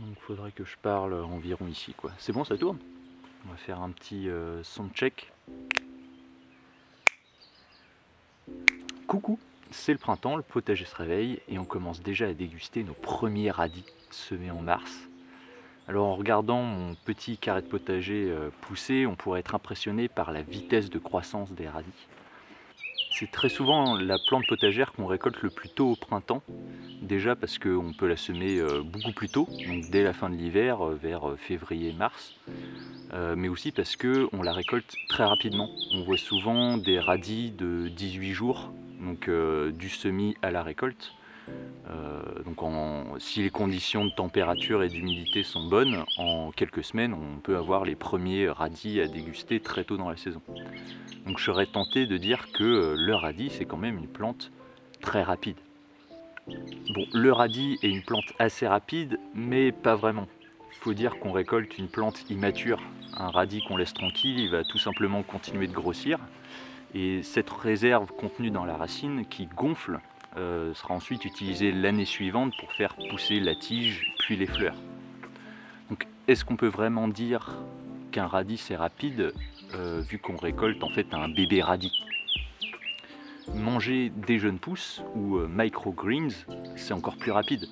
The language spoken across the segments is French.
Donc il faudrait que je parle environ ici, quoi. C'est bon, ça tourne? On va faire un petit sound check. Coucou, c'est le printemps, le potager se réveille et on commence déjà à déguster nos premiers radis semés en mars. Alors en regardant mon petit carré de potager pousser, on pourrait être impressionné par la vitesse de croissance des radis. C'est très souvent la plante potagère qu'on récolte le plus tôt au printemps, déjà parce qu'on peut la semer beaucoup plus tôt, donc dès la fin de l'hiver, vers février-mars, mais aussi parce qu'on la récolte très rapidement. On voit souvent des radis de 18 jours, donc du semis à la récolte. Si les conditions de température et d'humidité sont bonnes, en quelques semaines, on peut avoir les premiers radis à déguster très tôt dans la saison. Donc je serais tenté de dire que le radis, c'est quand même une plante très rapide. Bon, le radis est une plante assez rapide, mais pas vraiment. Il faut dire qu'on récolte une plante immature. Un radis qu'on laisse tranquille, il va tout simplement continuer de grossir. Et cette réserve contenue dans la racine qui gonfle sera ensuite utilisée l'année suivante pour faire pousser la tige, puis les fleurs. Donc est-ce qu'on peut vraiment dire qu'un radis c'est rapide vu qu'on récolte en fait un bébé radis? Manger des jeunes pousses ou microgreens, c'est encore plus rapide.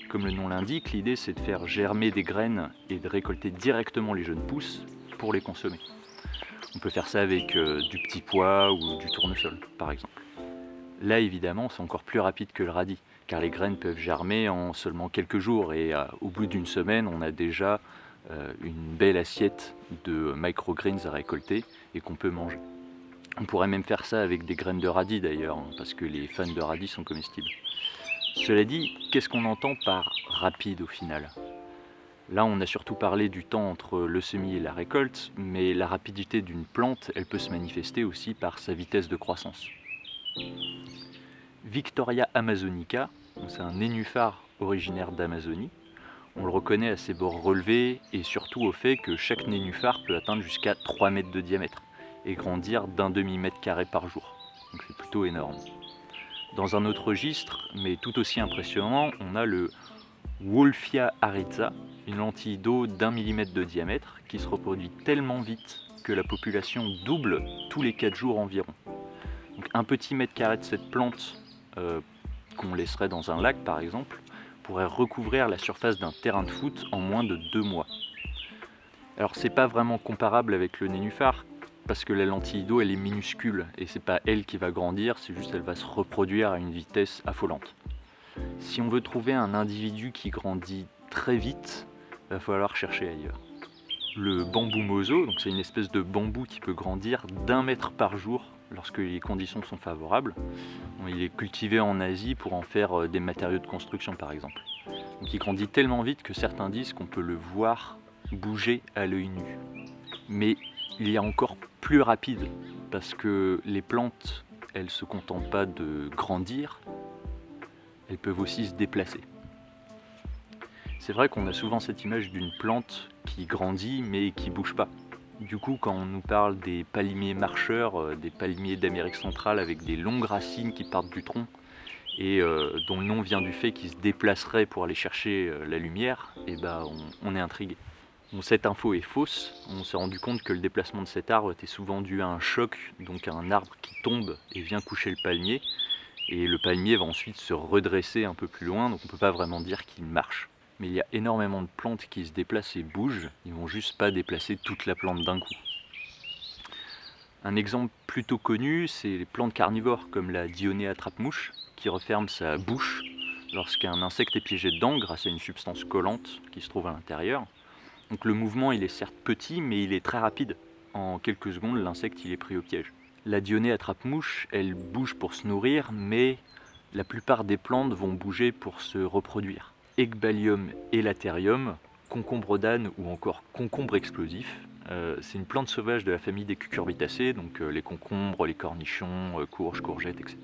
Comme le nom l'indique, l'idée c'est de faire germer des graines et de récolter directement les jeunes pousses pour les consommer. On peut faire ça avec du petit pois ou du tournesol par exemple. Là évidemment c'est encore plus rapide que le radis, car les graines peuvent germer en seulement quelques jours et au bout d'une semaine on a déjà une belle assiette de microgreens à récolter et qu'on peut manger. On pourrait même faire ça avec des graines de radis d'ailleurs, parce que les fans de radis sont comestibles. Cela dit, qu'est-ce qu'on entend par rapide au final? Là, on a surtout parlé du temps entre le semis et la récolte, mais la rapidité d'une plante, elle peut se manifester aussi par sa vitesse de croissance. Victoria amazonica, c'est un nénuphar originaire d'Amazonie. On le reconnaît à ses bords relevés et surtout au fait que chaque nénuphar peut atteindre jusqu'à 3 mètres de diamètre et grandir d'un demi-mètre carré par jour. Donc c'est plutôt énorme. Dans un autre registre, mais tout aussi impressionnant, on a le Wolffia aretha, une lentille d'eau d'1 millimètre de diamètre qui se reproduit tellement vite que la population double tous les 4 jours environ. Donc un petit mètre carré de cette plante qu'on laisserait dans un lac par exemple pourrait recouvrir la surface d'un terrain de foot en moins de 2 mois. Alors c'est pas vraiment comparable avec le nénuphar parce que la lentille d'eau elle est minuscule et c'est pas elle qui va grandir, c'est juste elle va se reproduire à une vitesse affolante. Si on veut trouver un individu qui grandit très vite, il va falloir chercher ailleurs. Le bambou mozo, donc c'est une espèce de bambou qui peut grandir d'1 mètre par jour lorsque les conditions sont favorables. Il est cultivé en Asie pour en faire des matériaux de construction par exemple. Donc il grandit tellement vite que certains disent qu'on peut le voir bouger à l'œil nu. Mais il y a encore plus rapide parce que les plantes, elles ne se contentent pas de grandir, elles peuvent aussi se déplacer. C'est vrai qu'on a souvent cette image d'une plante qui grandit mais qui ne bouge pas. Du coup, quand on nous parle des palmiers marcheurs, des palmiers d'Amérique centrale avec des longues racines qui partent du tronc et dont le nom vient du fait qu'ils se déplaceraient pour aller chercher la lumière, et ben on est intrigué. Bon, cette info est fausse, on s'est rendu compte que le déplacement de cet arbre était souvent dû à un choc, donc à un arbre qui tombe et vient coucher le palmier, et le palmier va ensuite se redresser un peu plus loin, donc on ne peut pas vraiment dire qu'il marche. Mais il y a énormément de plantes qui se déplacent et bougent, ils ne vont juste pas déplacer toute la plante d'un coup. Un exemple plutôt connu, c'est les plantes carnivores comme la Dionée attrape-mouche, qui referme sa bouche lorsqu'un insecte est piégé dedans grâce à une substance collante qui se trouve à l'intérieur. Donc le mouvement il est certes petit mais il est très rapide. En quelques secondes l'insecte il est pris au piège. La Dionée attrape-mouche, elle bouge pour se nourrir mais la plupart des plantes vont bouger pour se reproduire. Ecballium elaterium, concombre d'âne ou encore concombre explosif, c'est une plante sauvage de la famille des cucurbitacées, donc les concombres, les cornichons, courges, courgettes, etc.,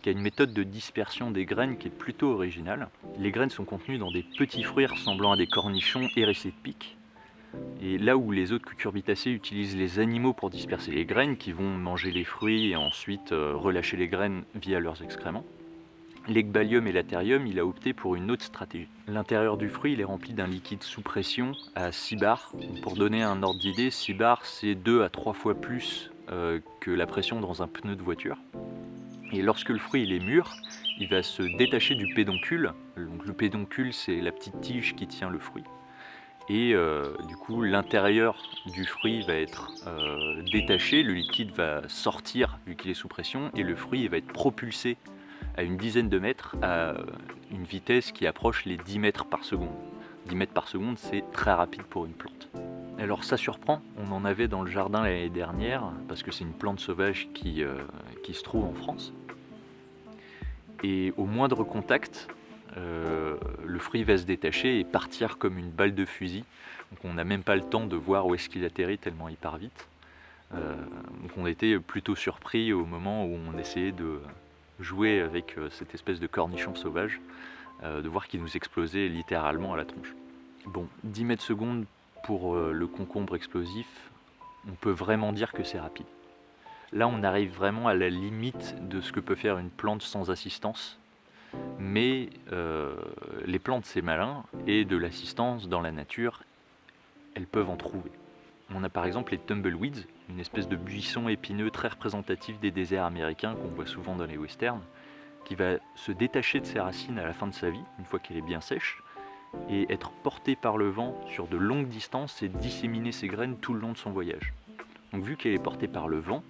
qui a une méthode de dispersion des graines qui est plutôt originale. Les graines sont contenues dans des petits fruits ressemblant à des cornichons hérissés de pics. Et là où les autres cucurbitacées utilisent les animaux pour disperser les graines, qui vont manger les fruits et ensuite relâcher les graines via leurs excréments, L'Ecbalium et l'Atherium, il a opté pour une autre stratégie. L'intérieur du fruit, il est rempli d'un liquide sous pression à 6 bars. Pour donner un ordre d'idée, 6 bars, c'est 2 à 3 fois plus que la pression dans un pneu de voiture. Et lorsque le fruit il est mûr, il va se détacher du pédoncule. Donc le pédoncule, c'est la petite tige qui tient le fruit. Et du coup, l'intérieur du fruit va être détaché, le liquide va sortir vu qu'il est sous pression, et le fruit va être propulsé à une dizaine de mètres à une vitesse qui approche les 10 mètres par seconde. 10 mètres par seconde, c'est très rapide pour une plante. Alors ça surprend, on en avait dans le jardin l'année dernière, parce que c'est une plante sauvage qui se trouve en France. Et au moindre contact, le fruit va se détacher et partir comme une balle de fusil. Donc on n'a même pas le temps de voir où est-ce qu'il atterrit tellement il part vite. Donc on était plutôt surpris au moment où on essayait de jouer avec cette espèce de cornichon sauvage, de voir qu'il nous explosait littéralement à la tronche. Bon, 10 mètres secondes pour le concombre explosif, on peut vraiment dire que c'est rapide. Là on arrive vraiment à la limite de ce que peut faire une plante sans assistance. Mais les plantes c'est malin, et de l'assistance dans la nature, elles peuvent en trouver. On a par exemple les tumbleweeds, une espèce de buisson épineux très représentatif des déserts américains qu'on voit souvent dans les westerns, qui va se détacher de ses racines à la fin de sa vie, une fois qu'elle est bien sèche, et être portée par le vent sur de longues distances et disséminer ses graines tout le long de son voyage. Donc vu qu'elle est portée par le vent,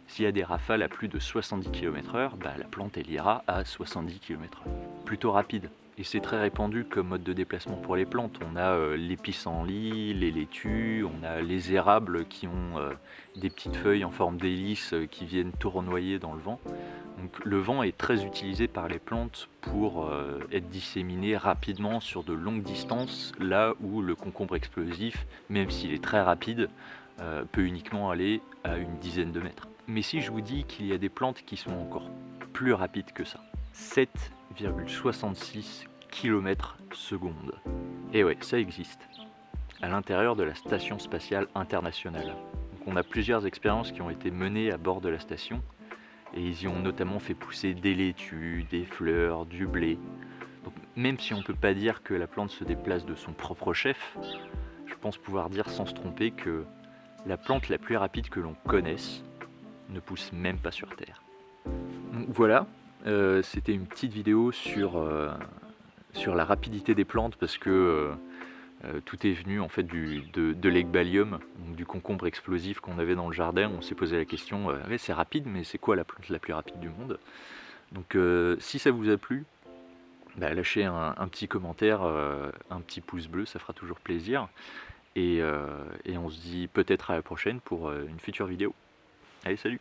s'il y a des rafales à plus de 70 km/h, la plante elle ira à 70 km/h. Plutôt rapide. Et c'est très répandu comme mode de déplacement pour les plantes. On a les pissenlits, les laitues, on a les érables qui ont des petites feuilles en forme d'hélice qui viennent tournoyer dans le vent. Donc le vent est très utilisé par les plantes pour être disséminé rapidement sur de longues distances, là où le concombre explosif, même s'il est très rapide, peut uniquement aller à une dizaine de mètres. Mais si je vous dis qu'il y a des plantes qui sont encore plus rapides que ça, 7,66 km/s. Et ouais, ça existe, à l'intérieur de la Station Spatiale Internationale. Donc on a plusieurs expériences qui ont été menées à bord de la station, et ils y ont notamment fait pousser des laitues, des fleurs, du blé. Donc même si on ne peut pas dire que la plante se déplace de son propre chef, je pense pouvoir dire sans se tromper que la plante la plus rapide que l'on connaisse ne pousse même pas sur Terre. Donc voilà, c'était une petite vidéo sur la rapidité des plantes, parce que tout est venu en fait de l'Ecbalium, du concombre explosif qu'on avait dans le jardin. On s'est posé la question, ouais, c'est rapide, mais c'est quoi la plante la plus rapide du monde? Donc si ça vous a plu, lâchez un petit commentaire, un petit pouce bleu, ça fera toujours plaisir. Et on se dit peut-être à la prochaine pour une future vidéo. Allez, salut!